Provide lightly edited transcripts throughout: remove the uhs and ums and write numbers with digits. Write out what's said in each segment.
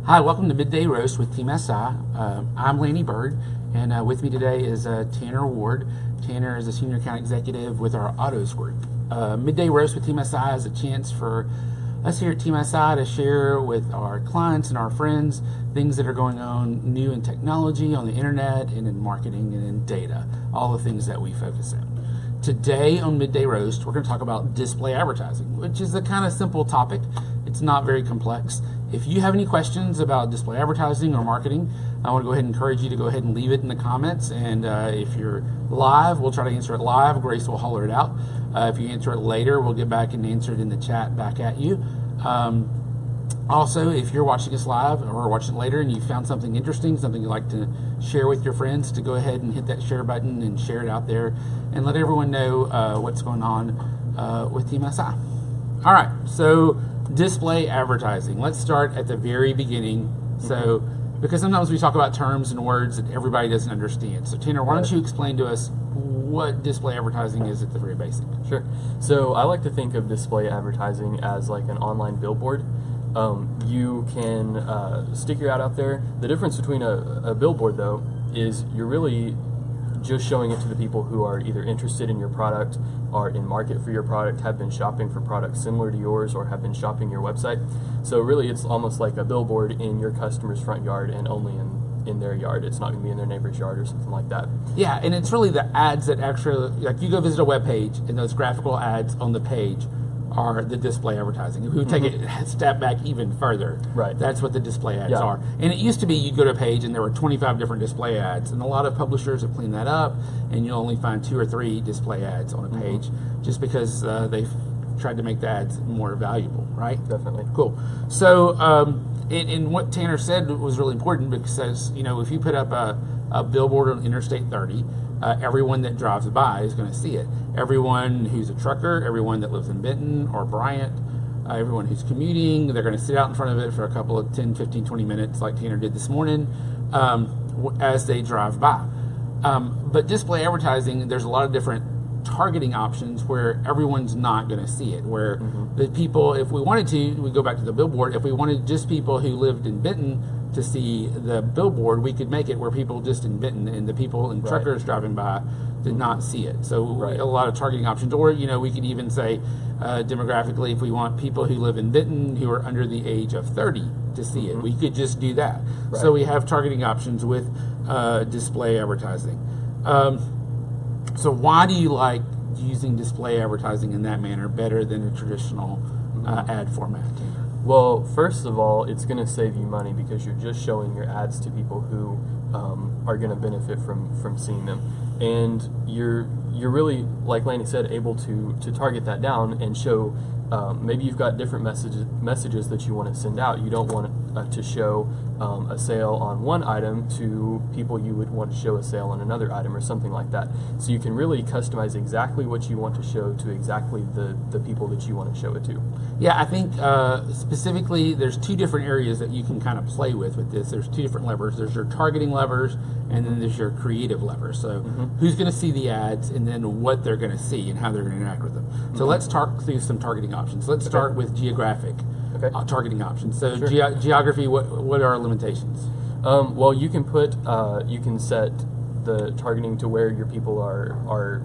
Hi, welcome to Midday Roast with Team SI. I'm Lanny Bird, and with me today is Tanner Ward. Tanner is a senior account executive with our autos group. Midday Roast with Team SI is a chance for us here at Team SI to share with our clients and our friends things that are going on new in technology, on the internet, and in marketing and in data, all the things that we focus on. Today on Midday Roast, we're going to talk about display advertising, which is a kind of simple topic. It's not very complex. If you have any questions about display advertising or marketing, I want to go ahead and encourage you to go ahead and leave it in the comments. And if you're live, we'll try to answer it live. Grace will holler it out. If you answer it later, we'll get back and answer it in the chat back at you. Also, if you're watching us live or watching it later and you found something interesting, something you'd like to share with your friends, to go ahead and hit that share button and share it out there and let everyone know what's going on with Team SI. All right, so display advertising. Let's start at the very beginning. So, because sometimes we talk about terms and words that everybody doesn't understand. So, Tanner, why don't you explain to us what display advertising is at the very basic? Sure. So, I like to think of display advertising as like an online billboard. You can stick your ad out there. The difference between a billboard, though, is you're really just showing it to the people who are either interested in your product, are in market for your product, have been shopping for products similar to yours, or have been shopping your website. So really it's almost like a billboard in your customer's front yard and only in their yard. It's not going to be in their neighbor's yard or something like that. Yeah, and it's really the ads that actually, like you go visit a web page and those graphical ads on the page are the display advertising. If we take it a step back even further, right, that's what the display ads are. And it used to be you'd go to a page and there were 25 different display ads, and a lot of publishers have cleaned that up, and you'll only find 2 or 3 display ads on a page just because they've tried to make the ads more valuable, right? Definitely. Cool. So, and what Tanner said was really important, because, you know, if you put up a billboard on Interstate 30, everyone that drives by is going to see it. Everyone who's a trucker, everyone that lives in Benton or Bryant, everyone who's commuting, they're going to sit out in front of it for a couple of 10, 15, 20 minutes like Tanner did this morning as they drive by. But display advertising, there's a lot of different targeting options where everyone's not going to see it, where the people, if we wanted to, we go back to the billboard, if we wanted just people who lived in Benton to see the billboard, we could make it where people just in Benton and the people and truckers driving by did not see it. So a lot of targeting options. Or, you know, we could even say demographically, if we want people who live in Benton who are under the age of 30 to see it, we could just do that. So we have targeting options with display advertising. So why do you like using display advertising in that manner better than a traditional ad format? Well, first of all, it's going to save you money because you're just showing your ads to people who are going to benefit from seeing them, and you're really, like Lanny said, able to target that down and show. Maybe you've got different messages that you want to send out. You don't want to show a sale on one item to people you would want to show a sale on another item or something like that. So you can really customize exactly what you want to show to exactly the people that you want to show it to. Yeah, I think specifically there's 2 different areas that you can kind of play with this. There's 2 different levers. There's your targeting levers, and then there's your creative levers. So who's going to see the ads, and then what they're going to see and how they're going to interact with them. So let's talk through some targeting options. Let's start with geographic targeting options. So geography, what are our limitations? Well, you can put you can set the targeting to where your people are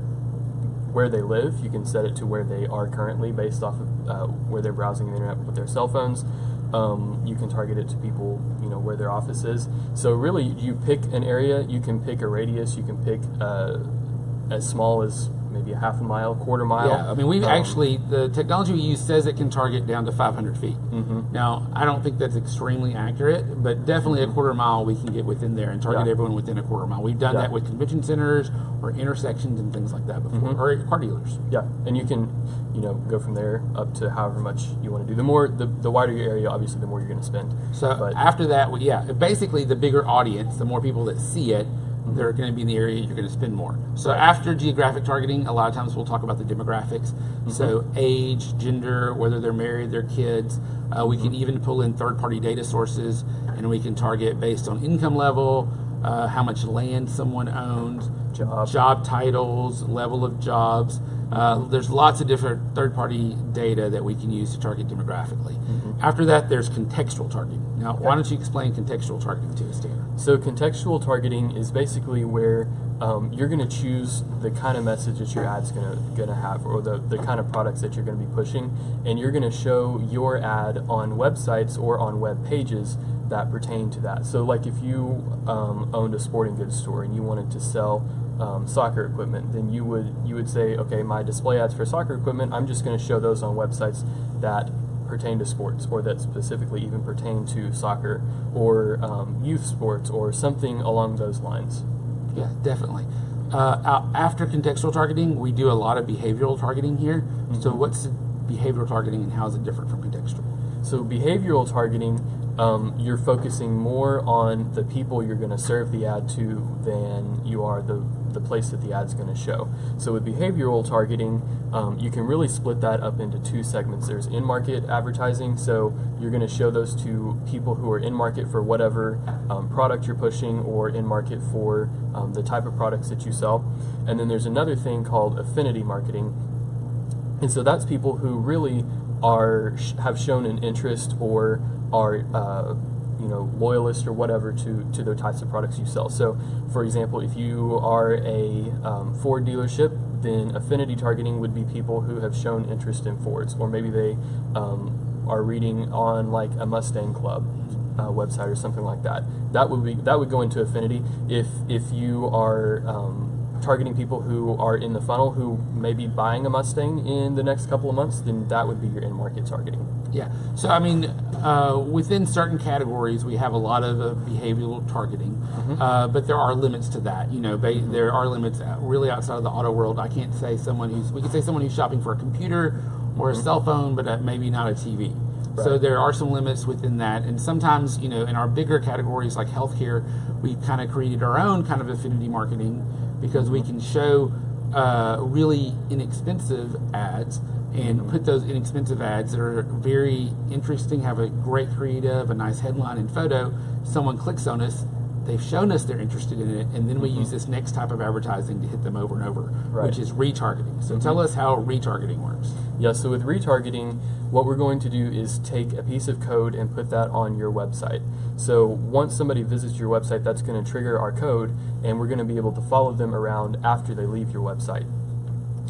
where they live. You can set it to where they are currently based off of where they're browsing the internet with their cell phones. You can target it to people, you know, where their office is. So really, you pick an area. You can pick a radius. You can pick as small as maybe a half a mile, quarter mile. Yeah, I mean, we've actually, the technology we use says it can target down to 500 feet. Now, I don't think that's extremely accurate, but definitely a quarter mile we can get within there and target everyone within a quarter mile. We've done that with convention centers or intersections and things like that before, or car dealers. Yeah, and you can, you know, go from there up to however much you want to do. The more, the wider your area, obviously, the more you're going to spend. So after that, basically the bigger audience, the more people that see it, they're going to be in the area you're going to spend more. So after geographic targeting, a lot of times we'll talk about the demographics. So age, gender, whether they're married, their kids. We can even pull in third-party data sources, and we can target based on income level, how much land someone owns, job titles, level of jobs. There's lots of different third-party data that we can use to target demographically. After that, there's contextual targeting. Now, why don't you explain contextual targeting to us, Tanner? So contextual targeting is basically where you're going to choose the kind of message that your ad's going to have, or the kind of products that you're going to be pushing, and you're going to show your ad on websites or on web pages that pertain to that. So like if you owned a sporting goods store and you wanted to sell soccer equipment, then you would say, okay, my display ads for soccer equipment, I'm just going to show those on websites that pertain to sports, or that specifically even pertain to soccer or youth sports or something along those lines. Yeah, definitely. After contextual targeting, we do a lot of behavioral targeting here. So what's behavioral targeting and how is it different from contextual? So behavioral targeting, you're focusing more on the people you're going to serve the ad to than you are the place that the ad's going to show. So with behavioral targeting, you can really split that up into two segments. There's in-market advertising, so you're going to show those to people who are in market for whatever product you're pushing, or in market for the type of products that you sell. And then there's another thing called affinity marketing, and so that's people who really have shown an interest or are loyalist or whatever to the types of products you sell. So for example, if you are a Ford dealership, then affinity targeting would be people who have shown interest in Fords, or maybe they are reading on like a Mustang Club website or something like that. That would go into affinity. If you are targeting people who are in the funnel who may be buying a Mustang in the next couple of months, then that would be your in-market targeting. Yeah. So, I mean, within certain categories, we have a lot of behavioral targeting, but there are limits to that. There are limits really outside of the auto world. I can't say we could say someone who's shopping for a computer or a cell phone, but maybe not a TV. Right. So there are some limits within that, and sometimes, in our bigger categories like healthcare, we kind of created our own kind of affinity marketing, because we can show really inexpensive ads and put those inexpensive ads that are very interesting, have a great creative, a nice headline and photo. Someone clicks on us, they've shown us they're interested in it, and then we use this next type of advertising to hit them over and over, which is retargeting. So tell us how retargeting works. Yeah, so with retargeting, what we're going to do is take a piece of code and put that on your website. So once somebody visits your website, that's going to trigger our code, and we're going to be able to follow them around after they leave your website.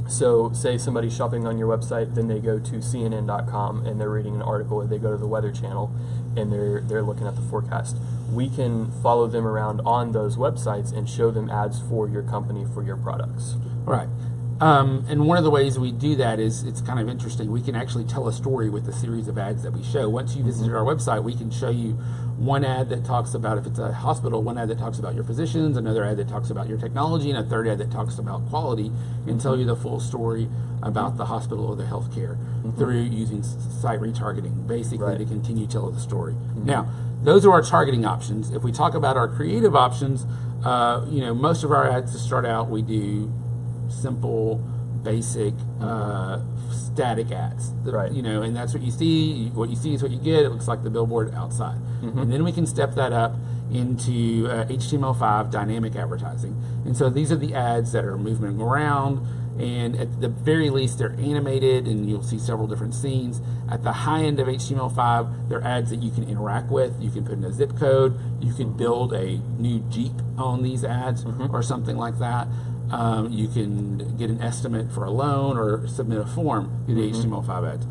So say somebody's shopping on your website, then they go to CNN.com and they're reading an article, or they go to the Weather Channel and they're looking at the forecast. We can follow them around on those websites and show them ads for your company, for your products. Right. And one of the ways we do that is, it's kind of interesting. We can actually tell a story with the series of ads that we show. Once you visited our website, we can show you one ad that talks about, if it's a hospital, one ad that talks about your physicians, another ad that talks about your technology, and a third ad that talks about quality, and tell you the full story about the hospital or the healthcare through using site retargeting, basically to continue to tell the story. Now, those are our targeting options. If we talk about our creative options, most of our ads to start out, we do simple, basic, static ads. And that's what you see. What you see is what you get. It looks like the billboard outside. And then we can step that up into HTML5 dynamic advertising. And so these are the ads that are moving around, and at the very least they're animated, and you'll see several different scenes. At the high end of HTML5, they're ads that you can interact with. You can put in a zip code. You can build a new Jeep on these ads or something like that. You can get an estimate for a loan or submit a form through the HTML5 ads.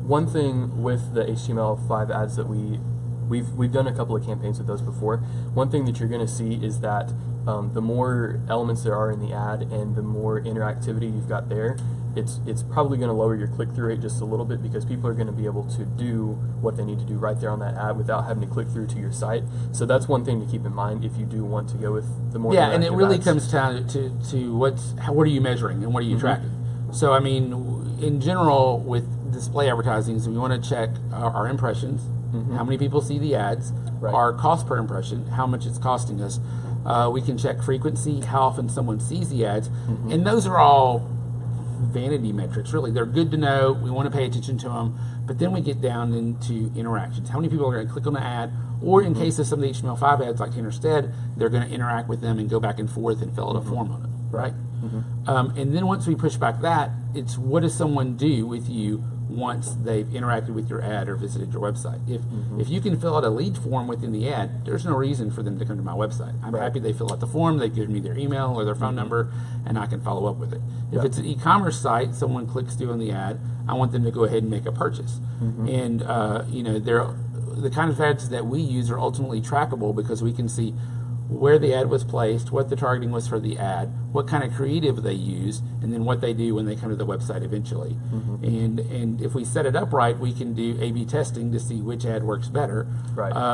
One thing with the HTML5 ads that we've done a couple of campaigns with those before. One thing that you're going to see is that the more elements there are in the ad and the more interactivity you've got there, it's probably going to lower your click-through rate just a little bit, because people are going to be able to do what they need to do right there on that ad without having to click through to your site. So that's one thing to keep in mind if you do want to go with the more interactive and it really ads. comes down to what are you measuring and what are you tracking. So, I mean, in general, with display advertising, so we want to check our impressions, how many people see the ads, our cost per impression, how much it's costing us. We can check frequency, how often someone sees the ads, and those are all vanity metrics, really. They're good to know. We want to pay attention to them, but then we get down into interactions. How many people are going to click on the ad, or in case of some of the HTML5 ads like Tanner said, they're going to interact with them and go back and forth and fill out a form on it, right? And then once we push back that, it's what does someone do with you once they've interacted with your ad or visited your website. If you can fill out a lead form within the ad, there's no reason for them to come to my website. I'm happy they fill out the form, they give me their email or their phone number, and I can follow up with it. If it's an e-commerce site, someone clicks through on the ad, I want them to go ahead and make a purchase. And the kind of ads that we use are ultimately trackable because we can see where the ad was placed, what the targeting was for the ad, what kind of creative they use, and then what they do when they come to the website eventually. And if we set it up right, we can do A/B testing to see which ad works better,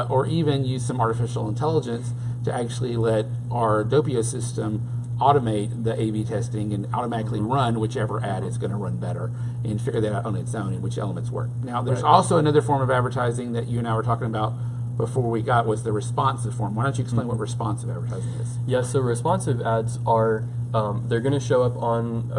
or even use some artificial intelligence to actually let our Doppio system automate the A/B testing and automatically run whichever ad is going to run better and figure that out on its own and which elements work. Now, there's also another form of advertising that you and I were talking about before we got was the responsive form. Why don't you explain what responsive advertising is? Yeah, so responsive ads are, they're going to show up on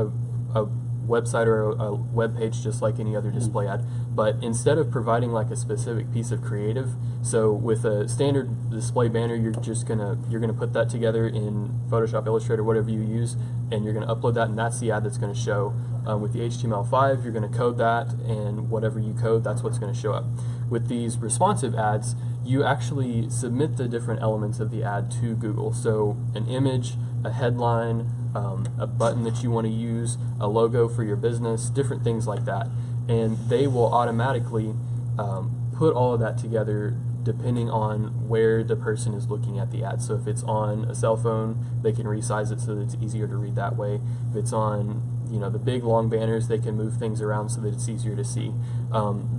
a website or a web page just like any other display ad, but instead of providing like a specific piece of creative, so with a standard display banner, you're gonna put that together in Photoshop, Illustrator, whatever you use, and you're gonna upload that, and that's the ad that's gonna show. With the HTML5, you're gonna code that, and whatever you code, that's what's gonna show up. With these responsive ads, you actually submit the different elements of the ad to Google. So an image, a headline, a button that you want to use, a logo for your business, different things like that. And they will automatically put all of that together depending on where the person is looking at the ad. So if it's on a cell phone, they can resize it so that it's easier to read that way. If it's on the big long banners, they can move things around so that it's easier to see.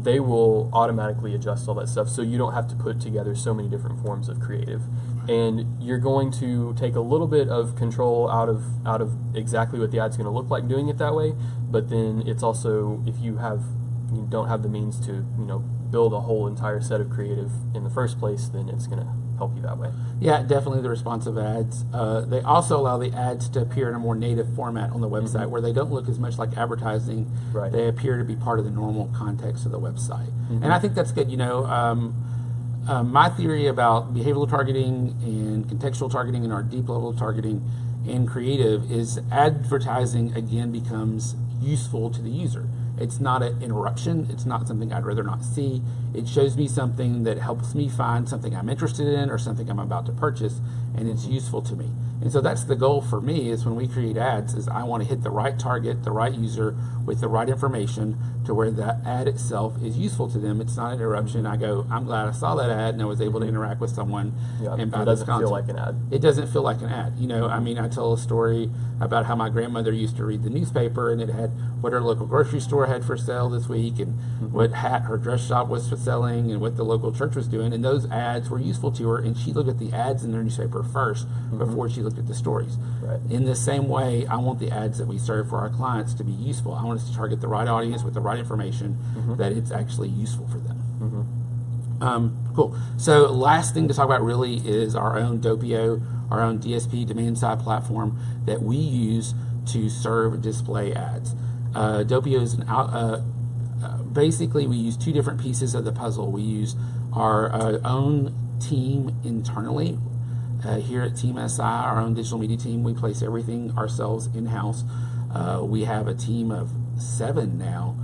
They will automatically adjust all that stuff, so you don't have to put together so many different forms of creative. And you're going to take a little bit of control out of exactly what the ad's going to look like doing it that way. But then it's also, if you don't have the means to build a whole entire set of creative in the first place, then it's going to help you that way. Yeah, definitely the responsive ads. They also allow the ads to appear in a more native format on the website where they don't look as much like advertising. They appear to be part of the normal context of the website. And I think that's good. My theory about behavioral targeting and contextual targeting and our deep level targeting and creative is advertising again becomes useful to the user. It's not an interruption. It's not something I'd rather not see. It shows me something that helps me find something I'm interested in or something I'm about to purchase, and it's useful to me. And so that's the goal for me is when we create ads is I want to hit the right target, the right user with the right information to where the ad itself is useful to them. It's not an interruption. I go, I'm glad I saw that ad and I was able to interact with someone and buy this content. It doesn't feel like an ad. It doesn't feel like an ad. I tell a story about how my grandmother used to read the newspaper and it had what her local grocery store had for sale this week and what hat her dress shop was for selling and what the local church was doing. And those ads were useful to her, and she looked at the ads in their newspaper first before she looked at the stories. In the same way, I want the ads that we serve for our clients to be useful. I want us to target the right audience with the right information that it's actually useful for them. Cool. So last thing to talk about really is our own Doppio, our own DSP, demand side platform that we use to serve display ads. Doppio is basically we use two different pieces of the puzzle. We use our own team internally. Here at Team SI, our own digital media team, we place everything ourselves in-house. We have a team of 7 now,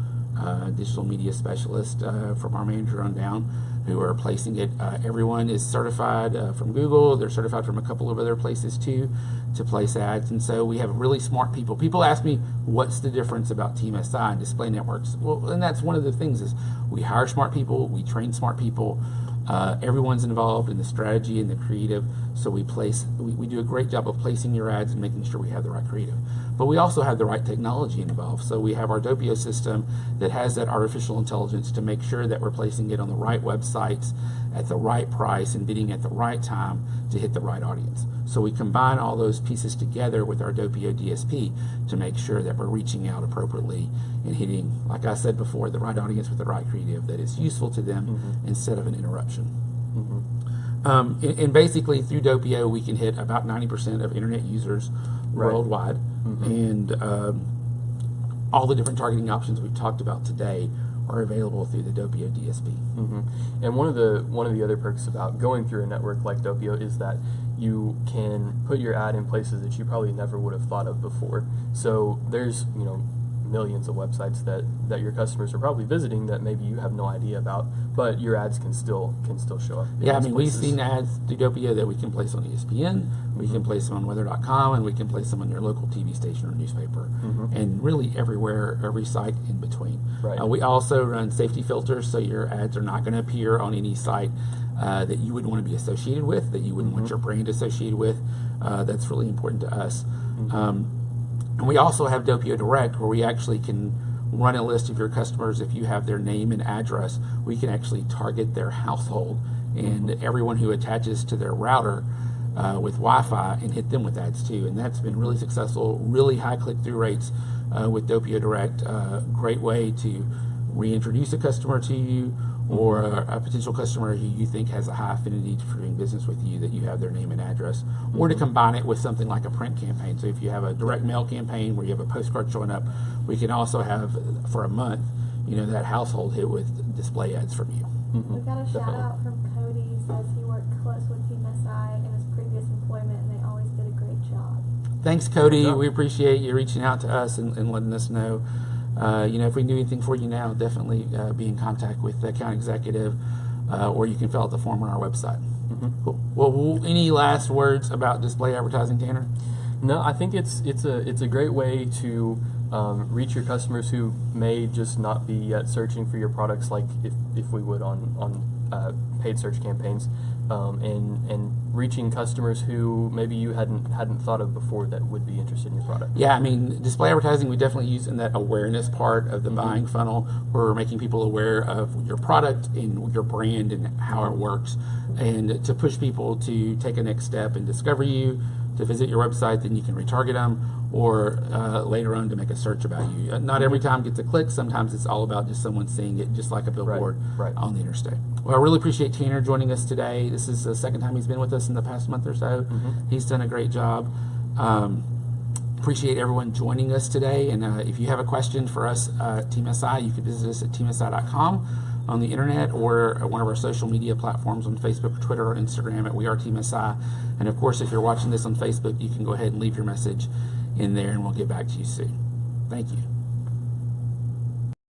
digital media specialists from our manager on down who are placing it. Everyone is certified from Google. They're certified from a couple of other places too to place ads. And so we have really smart people. People ask me, what's the difference about Team SI and display networks? Well, and that's one of the things is we hire smart people, we train smart people. Everyone's involved in the strategy and the creative, so we do a great job of placing your ads and making sure we have the right creative. But we also have the right technology involved, so we have our Doppio system that has that artificial intelligence to make sure that we're placing it on the right websites at the right price and bidding at the right time to hit the right audience. So we combine all those pieces together with our Doppio DSP to make sure that we're reaching out appropriately and hitting, like I said before, the right audience with the right creative that is useful to them instead of an interruption. And basically through Doppio we can hit about 90% of internet users worldwide, and all the different targeting options we've talked about today are available through the Doppio DSP. And one of the other perks about going through a network like Doppio is that you can put your ad in places that you probably never would have thought of before. So there's millions of websites that your customers are probably visiting that maybe you have no idea about, but your ads can still show up. Yeah, I mean, we've seen ads through Doppio that we can place on ESPN, we can place them on weather.com, and we can place them on your local TV station or newspaper, and really everywhere, every site in between. Right. We also run safety filters, so your ads are not going to appear on any site that you wouldn't want to be associated with, that you wouldn't want your brand associated with. That's really important to us. And we also have Doppio Direct, where we actually can run a list of your customers. If you have their name and address, we can actually target their household and everyone who attaches to their router with Wi-Fi and hit them with ads too. And that's been really successful, really high click-through rates with Doppio Direct. Great way to reintroduce a customer to you, or a potential customer who you think has a high affinity for doing business with you, that you have their name and address, or to combine it with something like a print campaign. So if you have a direct mail campaign where you have a postcard showing up, we can also have, for a month, that household hit with display ads from you. We got a shout out from Cody. He says he worked close with Team SI in his previous employment, and they always did a great job. Thanks, Cody. We appreciate you reaching out to us and letting us know. If we can do anything for you now, definitely be in contact with the account executive, or you can fill out the form on our website. Cool. Well, any last words about display advertising, Tanner? No, I think it's a great way to reach your customers who may just not be yet searching for your products, like if we would on paid search campaigns, and reaching customers who maybe you hadn't thought of before that would be interested in your product. Yeah, I mean, display advertising we definitely use in that awareness part of the buying funnel, where we're making people aware of your product and your brand and how it works, and to push people to take a next step and discover you, to visit your website. Then you can retarget them, or later on to make a search about you. Not every time gets a click. Sometimes it's all about just someone seeing it, just like a billboard on the interstate. Well, I really appreciate Tanner joining us today. This is the second time he's been with us in the past month or so. He's done a great job. Appreciate everyone joining us today. And if you have a question for us, Team SI, you can visit us at teamsi.com on the internet, or one of our social media platforms on Facebook, Twitter, or Instagram at We Are Team SI. And of course, if you're watching this on Facebook, you can go ahead and leave your message in there, and we'll get back to you soon. Thank you.